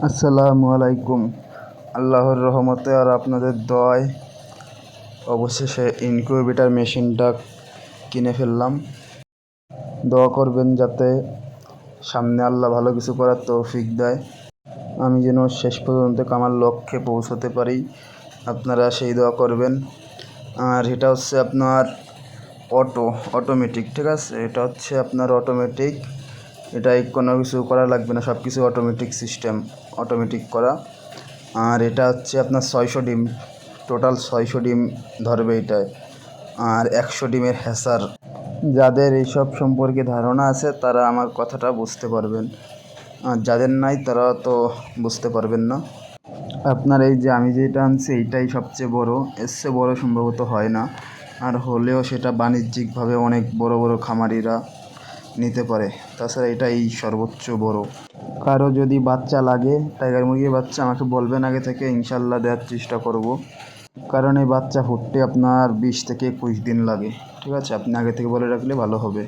আসসালামু আলাইকুম। আল্লাহর রহমতে আর আপনাদের দোয়ায় অবশেষে ইনকিউবেটর মেশিনটা কিনে ফেললাম। দোয়া করবেন যাতে সামনে আল্লাহ ভালো কিছু করার তৌফিক দেয়, আমি যেন শেষ পর্যন্ত আমার লক্ষ্যে পৌঁছাতে পারি। আপনারা সেই দোয়া করবেন। আর এটা হচ্ছে আপনার অটোমেটিক, ঠিক আছে? এটা হচ্ছে আপনার অটোমেটিক, এটাই কোনো কিছু করা লাগবে না, সব কিছু অটোমেটিক সিস্টেম, অটোমেটিক করা। আর এটা হচ্ছে আপনার 600 ডিম, টোটাল 600 ডিম ধরবে এটায়। আর 100 ডিমের হ্যাচার। যাদের এইসব সম্পর্কে ধারণা আছে তারা আমার কথাটা বুঝতে পারবেন, আর যাদের নাই তারা তো বুঝতে পারবেন না। আপনার এই যে আমি যেটা আনছি এইটাই সবচেয়ে বড়, এর চেয়ে বড় সম্ভবত হয় না। আর হলেও সেটা বাণিজ্যিকভাবে অনেক বড় বড় খামারিরা নিতে পারে। তাছাড়া এটাই সর্বোচ্চ বড়। কারো যদি বাচ্চা লাগে, টাইগার মুরগির বাচ্চা, আমাকে বলবেন আগে থেকে, ইনশাল্লাহ দেওয়ার চেষ্টা করব। কারণ এই বাচ্চা ফুটতে আপনার 20 থেকে 21 দিন লাগে, ঠিক আছে? আপনি আগে থেকে বলে রাখলে ভালো হবে।